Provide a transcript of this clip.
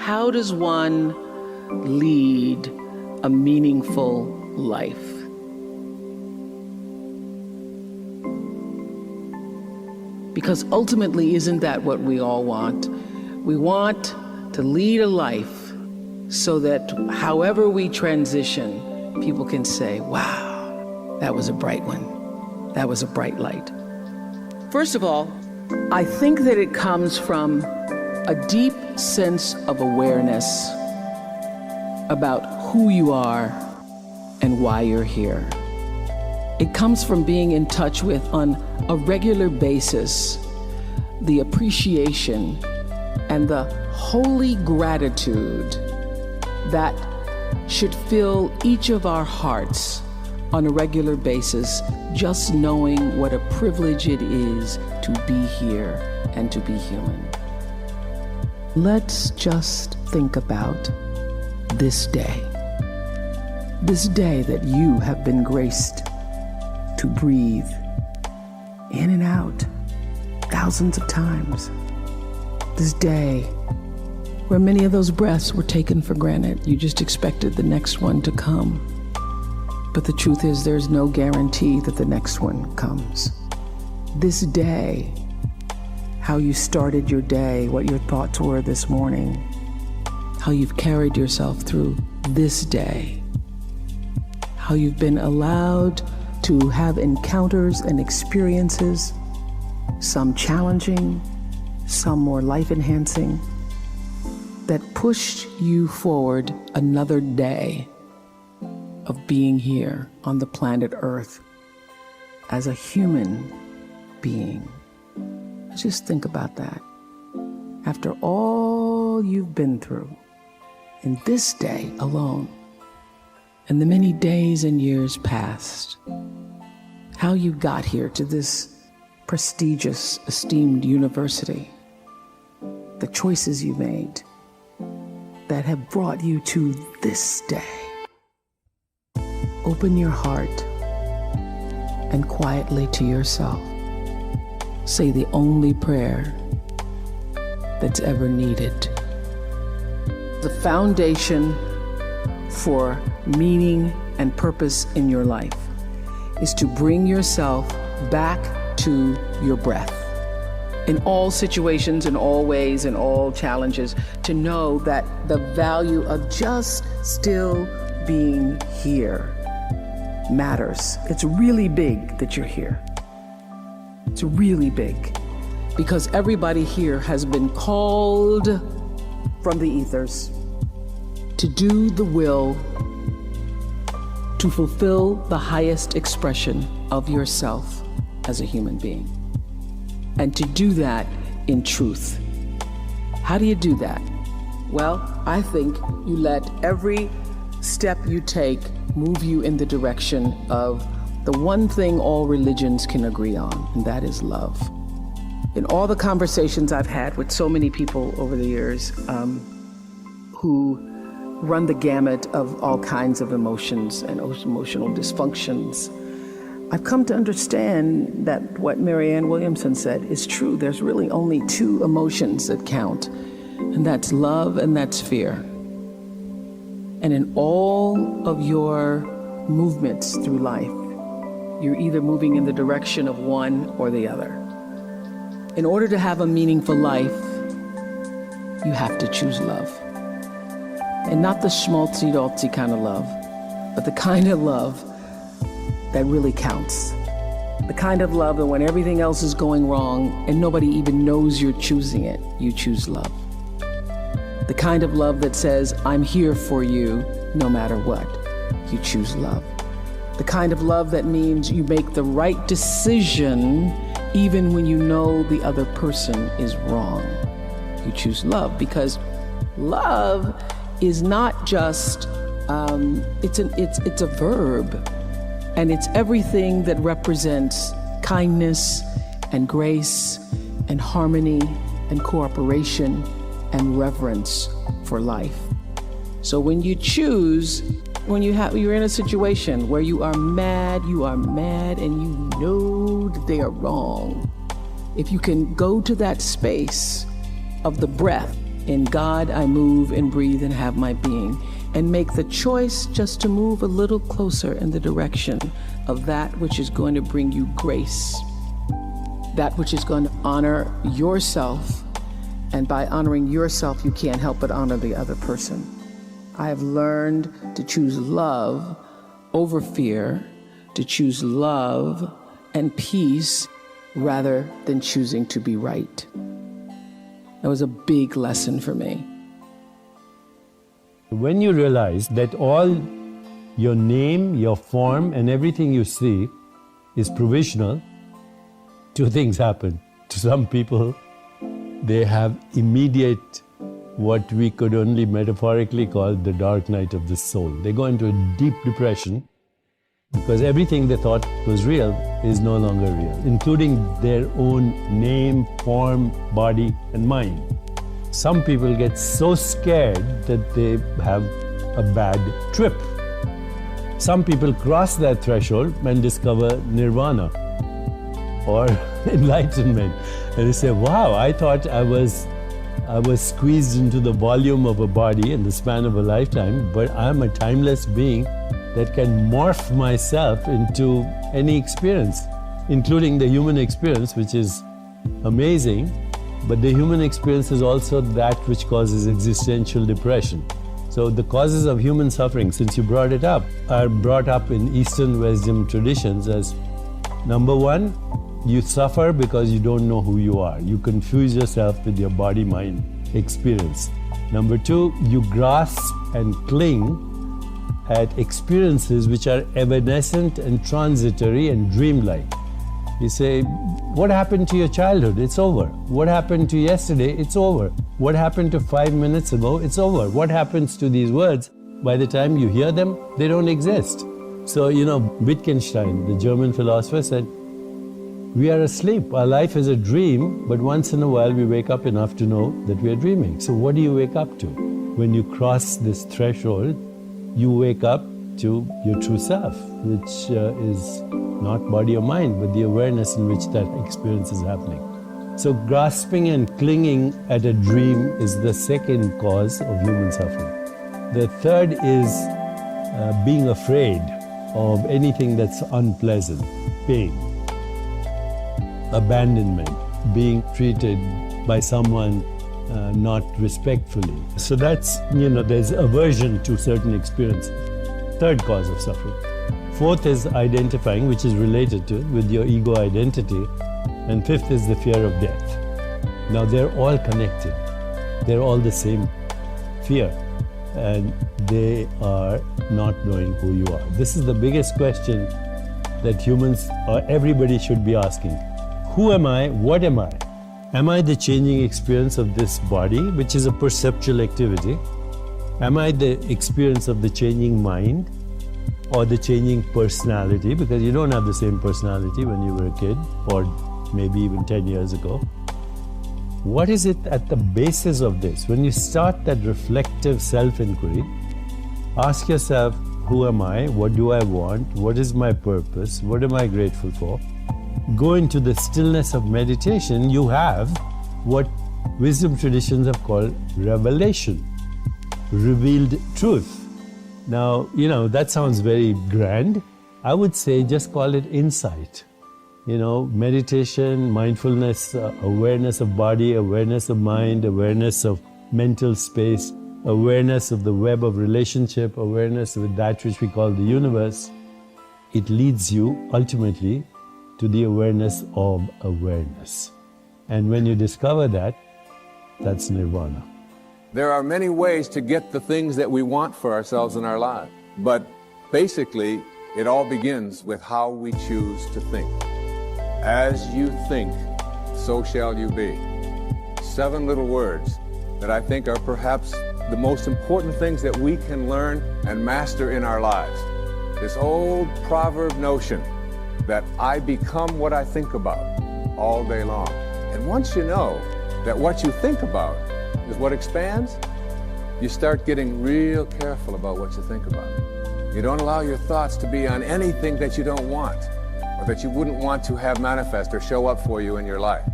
how does one lead a meaningful life? Because ultimately, isn't that what we all want? We want to lead a life so that however we transition, people can say, wow, that was a bright one. That was a bright light. First of all, I think that it comes from a deep sense of awareness about who you are and why you're here. It comes from being in touch with, on a regular basis, the appreciation and the holy gratitude that should fill each of our hearts on a regular basis, just knowing what a privilege it is to be here and to be human. Let's just think about this day that you have been graced to breathe in and out thousands of times. This day where many of those breaths were taken for granted. You just expected the next one to come. But the truth is, there's no guarantee that the next one comes. This day, how you started your day, what your thoughts were this morning, how you've carried yourself through this day, how you've been allowed to have encounters and experiences, some challenging, some more life-enhancing, that pushed you forward another day of being here on the planet Earth as a human being. Just think about that. After all you've been through in this day alone, and the many days and years past, how you got here to this prestigious, esteemed university, the choices you made that have brought you to this day. Open your heart and quietly to yourself say the only prayer that's ever needed. The foundation for meaning and purpose in your life is to bring yourself back to your breath. In all situations, in all ways, in all challenges, to know that the value of just still being here matters. It's really big that you're here. It's really big because everybody here has been called from the ethers to do the will, to fulfill the highest expression of yourself as a human being. And to do that in truth. How do you do that? Well, I think you let every step you take move you in the direction of the one thing all religions can agree on, and that is love. In all the conversations I've had with so many people over the years who run the gamut of all kinds of emotions and emotional dysfunctions, I've come to understand that what Marianne Williamson said is true. There's really only two emotions that count, and that's love and that's fear. And in all of your movements through life, you're either moving in the direction of one or the other. In order to have a meaningful life, you have to choose love. And not the schmaltzy-daltzy kind of love, but the kind of love that really counts. The kind of love that when everything else is going wrong and nobody even knows you're choosing it, you choose love. The kind of love that says, I'm here for you no matter what, you choose love. The kind of love that means you make the right decision even when you know the other person is wrong. You choose love because love is not just, it's a verb. And it's everything that represents kindness and grace and harmony and cooperation and reverence for life. So when you choose, you're in a situation where you are mad and you know that they are wrong. If you can go to that space of the breath In God I move and breathe and have my being, and make the choice just to move a little closer in the direction of that which is going to bring you grace, that which is going to honor yourself. And by honoring yourself, you can't help but honor the other person. I have learned to choose love over fear, to choose love and peace rather than choosing to be right. That was a big lesson for me. When you realize that all your name, your form, and everything you see is provisional, two things happen. To some people, they have immediate, what we could only metaphorically call the dark night of the soul. They go into a deep depression because everything they thought was real is no longer real, including their own name, form, body, and mind. Some people get so scared that they have a bad trip. Some people cross that threshold and discover nirvana or enlightenment. And they say, wow, I thought I was squeezed into the volume of a body in the span of a lifetime, but I'm a timeless being that can morph myself into any experience, including the human experience, which is amazing. But the human experience is also that which causes existential depression. So the causes of human suffering, since you brought it up, are brought up in Eastern wisdom traditions as, number one, you suffer because you don't know who you are. You confuse yourself with your body-mind experience. Number two, you grasp and cling at experiences which are evanescent and transitory and dreamlike. You say, what happened to your childhood? It's over. What happened to yesterday? It's over. What happened to 5 minutes ago? It's over. What happens to these words? By the time you hear them, they don't exist. So, Wittgenstein, the German philosopher, said, we are asleep. Our life is a dream, but once in a while we wake up enough to know that we are dreaming. So what do you wake up to? When you cross this threshold, you wake up to your true self, which is not body or mind, but the awareness in which that experience is happening. So grasping and clinging at a dream is the second cause of human suffering. The third is being afraid of anything that's unpleasant, pain, abandonment, being treated by someone not respectfully. So that's, there's aversion to certain experiences. Third cause of suffering. Fourth is identifying, which is related to it, with your ego identity. And fifth is the fear of death. Now they're all connected. They're all the same fear. And they are not knowing who you are. This is the biggest question that humans or everybody should be asking. Who am I? What am I? Am I the changing experience of this body, which is a perceptual activity? Am I the experience of the changing mind or the changing personality? Because you don't have the same personality when you were a kid or maybe even 10 years ago. What is it at the basis of this? When you start that reflective self-inquiry, ask yourself, who am I? What do I want? What is my purpose? What am I grateful for? Go into the stillness of meditation, you have what wisdom traditions have called revelation, revealed truth. Now, that sounds very grand. I would say just call it insight. Meditation, mindfulness, awareness of body, awareness of mind, awareness of mental space, awareness of the web of relationship, awareness with that which we call the universe. It leads you ultimately to the awareness of awareness. And when you discover that, that's nirvana. There are many ways to get the things that we want for ourselves in our lives. But basically, it all begins with how we choose to think. As you think, so shall you be. 7 little words that I think are perhaps the most important things that we can learn and master in our lives. This old proverb notion that I become what I think about all day long. And once you know that what you think about is what expands, you start getting real careful about what you think about. You don't allow your thoughts to be on anything that you don't want or that you wouldn't want to have manifest or show up for you in your life.